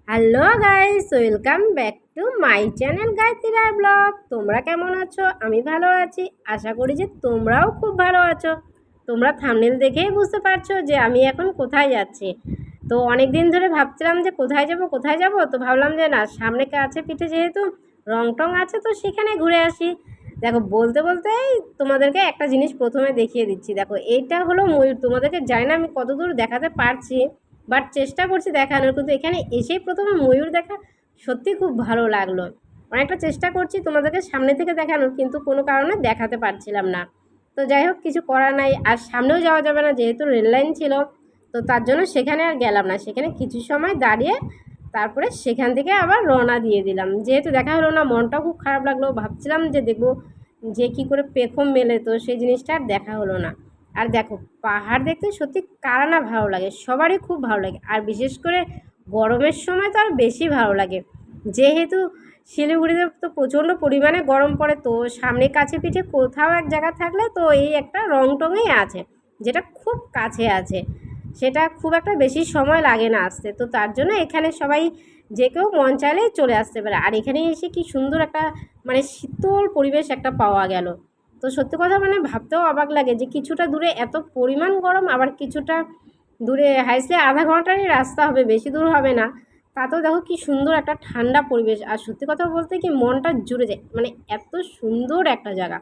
Hello guys, welcome back to my channel Gayatri blog. তোমরা কেমন আছো? আমি ভালো আছি। আশা করি যে তোমরাও খুব ভালো আছো। তোমরা থাম্বনেল দেখেই বুঝতে পারছো যে আমি এখন কোথায় যাচ্ছি। তো অনেক দিন ধরে ভাবছিলাম যে কোথায় যাব, তো ভাবলাম যে না, সামনে কাছে পিঠে যেহেতু রং টং আছে তো সেখানে ঘুরে আসি। দেখো, বলতে বলতেই তোমাদেরকে একটা জিনিস প্রথমে দেখিয়ে দিচ্ছি। দেখো, এইটা হলো ময়ূর। তোমাদেরকে জানি না আমি কতদূর দেখাতে পারছি, বাট চেষ্টা করছি দেখানোর। কিন্তু এখানে এসেই প্রথমে ময়ূর দেখা সত্যি খুব ভালো লাগলো। অনেকটা চেষ্টা করছি তোমাদেরকে সামনে থেকে দেখানোর, কিন্তু কোনো কারণে দেখাতে পারছিলাম না। তো যাই হোক, কিছু করার নাই। আর সামনেও যাওয়া যাবে না, যেহেতু রেল লাইন ছিল। তো তার জন্য সেখানে আর গেলাম না। সেখানে কিছু সময় দাঁড়িয়ে তারপরে সেখান থেকে আবার রওনা দিয়ে দিলাম। যেহেতু দেখা হলো না, মনটাও খুব খারাপ লাগলো। ভাবছিলাম যে দেখবো যে কী করে পেখম মেলে, তো সেই জিনিসটা আর দেখা হলো না। আর দেখো, পাহাড় দেখতে সত্যি কারা না ভালো লাগে, সবারই খুব ভালো লাগে। আর বিশেষ করে গরমের সময় তো আর বেশি ভালো লাগে। যেহেতু শিলিগুড়িতে তো প্রচণ্ড পরিমাণে গরম পড়ে, তো সামনে কাছে পিঠে কোথাও এক জায়গা থাকলে তো এই একটা রংটঙেই আছে, যেটা খুব কাছে আছে। সেটা খুব একটা বেশি সময় লাগে না আসতে। তো তার জন্য এখানে সবাই যে কেউ মন চাইলেই চলে আসতে পারে। আর এখানে এসে কি সুন্দর একটা মানে শীতল পরিবেশ একটা পাওয়া গেল। তো সত্যি কথা মানে ভাবতেও অবাক লাগে যে কিছুটা দূরে এত পরিমাণ গরম, আবার কিছুটা দূরে হাইস্টলি আধা ঘন্টারই রাস্তা হবে, বেশি দূর হবে না। তাতেও দেখো কি সুন্দর একটা ঠান্ডা পরিবেশ। আর সত্যি কথা বলতে কি মনটা জুড়ে যায়, মানে এত সুন্দর একটা জায়গা।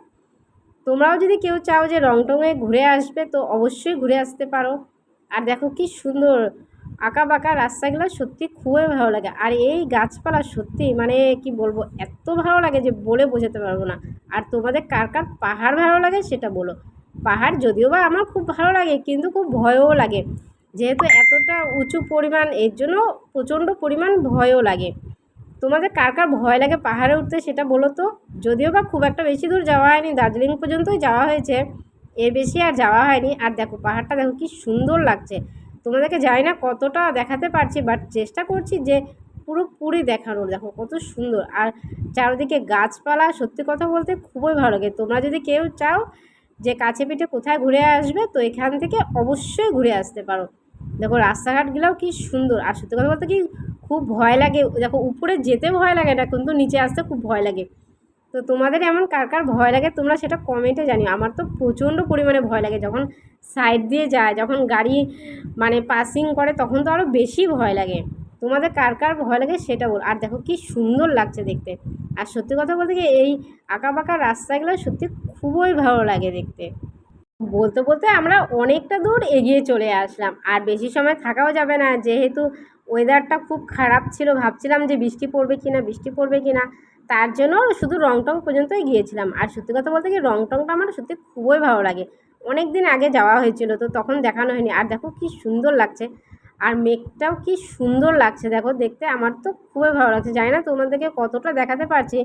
তোমরাও যদি কেউ চাও যে রংটঙে ঘুরে আসবে তো অবশ্যই ঘুরে আসতে পারো। আর দেখো কি সুন্দর আঁকা বাঁকা রাস্তাগুলো, সত্যি খুবই ভালো লাগে। আর এই গাছপালা সত্যি মানে কি বলবো, এত ভালো লাগে যে বলে বোঝাতে পারবো না। আর তোমাদের কার কার পাহাড় ভালো লাগে সেটা বলো। পাহাড় যদিও বা আমার খুব ভালো লাগে, কিন্তু খুব ভয়ও লাগে। যেহেতু এতটা উঁচু পরিমাণ, এর জন্য প্রচণ্ড পরিমাণ ভয়ও লাগে। তোমাদের কার কার ভয় লাগে পাহাড়ে উঠতে সেটা বলো তো। যদিও বা খুব একটা বেশি দূর যাওয়া হয়নি, দার্জিলিং পর্যন্তই যাওয়া হয়েছে, এর বেশি আর যাওয়া হয়নি। আর দেখো পাহাড়টা দেখো কি সুন্দর লাগছে। তোমাদেরকে জানি না কতটা দেখাতে পারছি, বাট চেষ্টা করছি যে পুরোপুরি দেখানোর। দেখো কত সুন্দর। আর চারিদিকে গাছপালা, সত্যি কথা বলতে খুবই ভালো লাগে। তোমরা যদি কেউ চাও যে কাছে পিঠে কোথায় ঘুরে আসবে তো এখান থেকে অবশ্যই ঘুরে আসতে পারো। দেখো রাস্তাঘাটগুলোও কি সুন্দর। আর সত্যি কথা বলতে কি খুব ভয় লাগে। দেখো উপরে যেতে ভয় লাগে না, কিন্তু নিচে আসতে খুব ভয় লাগে। তো তোমাদের এমন কার কার ভয় লাগে তোমরা সেটা কমেন্টে জানিও। আমার তো প্রচণ্ড পরিমাণে ভয় লাগে যখন সাইড দিয়ে যায়, যখন গাড়ি মানে পাসিং করে তখন তো আরও বেশি ভয় লাগে। তোমাদের কার কার ভয় লাগে সেটা বল। আর দেখো কি সুন্দর লাগছে দেখতে। আর সত্যি কথা বলতে কি এই আঁকা বাঁকা রাস্তাগুলো সত্যি খুবই ভালো লাগে দেখতে। বলতে বলতে আমরা অনেকটা দূর এগিয়ে চলে আসলাম। আর বেশি সময় থাকাও যাবে না, যেহেতু ওয়েদারটা খুব খারাপ ছিল। ভাবছিলাম যে বৃষ্টি পড়বে কি না। তার জন্য শুধু রংটং পর্যন্তই গিয়েছিলাম। আর সত্যি কথা বলতে কি রংটংটা আমার সত্যি খুবই ভালো লাগে। অনেক দিন আগে যাওয়া হয়েছিল, তো তখন দেখানো হয়নি। আর দেখো কি সুন্দর লাগছে। আর মেঘটাও কি সুন্দর লাগছে দেখো দেখতে। আমার তো খুবই ভালো লাগছে। জানি না তোমাদেরকে কতটা দেখাতে পারছি,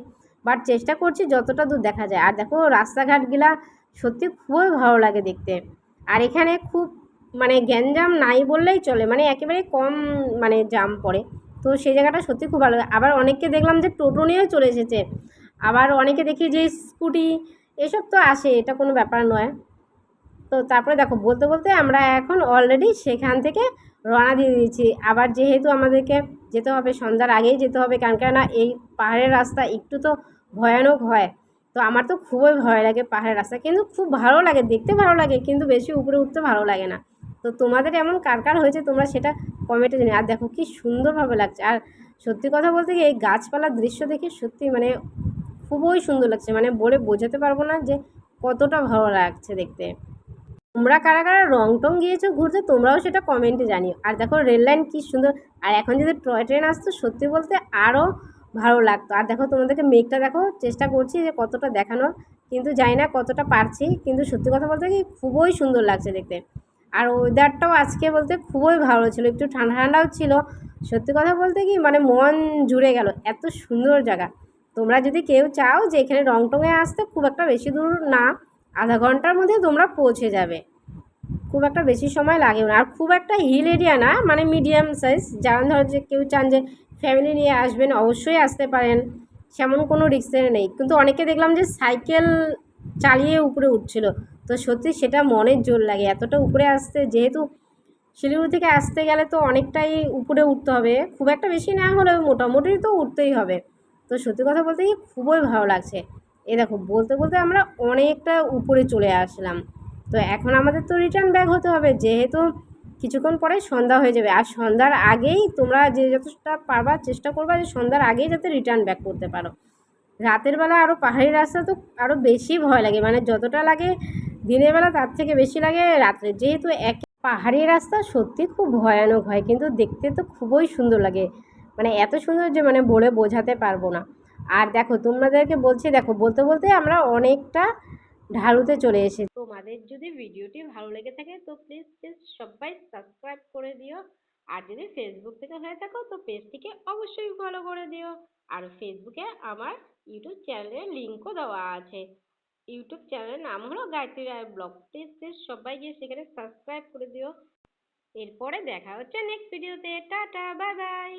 বাট চেষ্টা করছি যতটা দূর দেখা যায়। আর দেখো রাস্তাঘাটগুলা সত্যি খুবই ভালো লাগে দেখতে। আর এখানে খুব মানে গ্যাঞ্জাম নাই বললেই চলে, মানে একেবারে কম মানে জাম পড়ে। তো সেই জায়গাটা সত্যি খুব ভালো লাগে। আবার অনেককে দেখলাম যে টোটো নিয়েও চলে এসেছে। আবার অনেকে দেখি যে স্কুটি, এসব তো আসে, এটা কোনো ব্যাপার নয়। তো তারপরে দেখো বলতে বলতে আমরা এখন অলরেডি সেখান থেকে রওনা দিয়ে দিয়েছি। আবার যেহেতু আমাদেরকে যেতে হবে, সন্ধ্যার আগেই যেতে হবে, কারণ কেননা এই পাহাড়ের রাস্তা একটু তো ভয়ানক হয়। তো আমার তো খুবই ভয় লাগে পাহাড়ের রাস্তা, কিন্তু খুব ভালো লাগে, দেখতে ভালো লাগে, কিন্তু বেশি উপরে উঠতে ভালো লাগে না। তো তোমাদের এমন কার কার হয়েছে তোমরা সেটা কমেন্টে জানিও। আর দেখো কি সুন্দরভাবে লাগছে। আর সত্যি কথা বলতে কি এই গাছপালার দৃশ্য দেখে সত্যি মানে খুবই সুন্দর লাগছে, মানে বলে বোঝাতে পারবো না যে কতটা ভালো লাগছে দেখতে। তোমরা কারা কারা রংটং গিয়েছো ঘুরতে তোমরাও সেটা কমেন্টে জানিও। আর দেখো রেল লাইন কী সুন্দর। আর এখন যদি টয় ট্রেন আসতো সত্যি বলতে আরও ভালো লাগতো। আর দেখো তোমাদেরকে মেঘটা দেখো, চেষ্টা করছি যে কতটা দেখানোর, কিন্তু জানি না কতটা পারছি। কিন্তু সত্যি কথা বলতে কি খুবই সুন্দর লাগছে দেখতে। আর ওয়েদারটাও আজকে বলতে খুবই ভালো ছিল, একটু ঠান্ডা ঠান্ডাও ছিল। সত্যি কথা বলতে কি মানে মন জুড়ে গেল, এত সুন্দর জায়গা। তোমরা যদি কেউ চাও যে এখানে রংটংয়ে আসতে, খুব একটা বেশি দূর না, আধা ঘন্টার মধ্যে তোমরা পৌঁছে যাবে। খুব একটা বেশি সময় লাগেও না। আর খুব একটা হিল এরিয়া না, মানে মিডিয়াম সাইজ। যারা ধরো যে কেউ চান যে ফ্যামিলি নিয়ে আসবেন অবশ্যই আসতে পারেন, সেমন কোনো রিস্কের নেই। কিন্তু অনেকে দেখলাম যে সাইকেল চালিয়ে উপরে উঠছিল। তো সত্যি সেটা মনের জোর লাগে এতটা উপরে আসতে। যেহেতু শিলিগুড়ি থেকে আসতে গেলে তো অনেকটাই উপরে উঠতে হবে, খুব একটা বেশি না হলেও মোটামুটি তো উঠতেই হবে। তো সত্যি কথা বলতে কি খুবই ভালো লাগছে। এই দেখো বলতে বলতে আমরা অনেকটা উপরে চলে আসলাম। তো এখন আমাদের তো রিটার্ন ব্যাক হতে হবে, যেহেতু কিছুক্ষণ পরে সন্ধ্যা হয়ে যাবে। আর সন্ধ্যার আগেই তোমরা যে যতটা পারবা চেষ্টা করবা যে সন্ধ্যার আগেই যাতে রিটার্ন ব্যাক করতে পারো। রাতের বেলা আরও পাহাড়ি রাস্তা তো আরও বেশি ভয় লাগে, মানে যতটা লাগে দিনের বেলা তার থেকে বেশি লাগে রাত্রে, যেহেতু এক পাহাড়ি রাস্তা সত্যি খুব ভয়ানক হয়, কিন্তু দেখতে তো খুবই সুন্দর লাগে, মানে এত সুন্দর যে মানে বলে বোঝাতে পারবো না। আর দেখো তোমাদেরকে বলছি, দেখো বলতে বলতে আমরা অনেকটা ঢালুতে চলে এসেছি। তোমাদের যদি ভিডিওটি ভালো লেগে থাকে তো প্লিজ প্লিজ সবাই সাবস্ক্রাইব করে দিও। আর যদি ফেসবুক থেকে হয়ে থাকো তো পেজটিকে অবশ্যই ফলো করে দিও। আর ফেসবুকে আমার ইউটিউব চ্যানেলের লিঙ্কও দেওয়া আছে। ইউটিউব চ্যানেলের নাম হলো গায়ত্রী রায় ব্লগ। প্লিজ প্লিজ সবাই গিয়ে সেখানে সাবস্ক্রাইব করে দিও। এরপরে দেখা হচ্ছে নেক্সট ভিডিওতে। Tata, bye bye.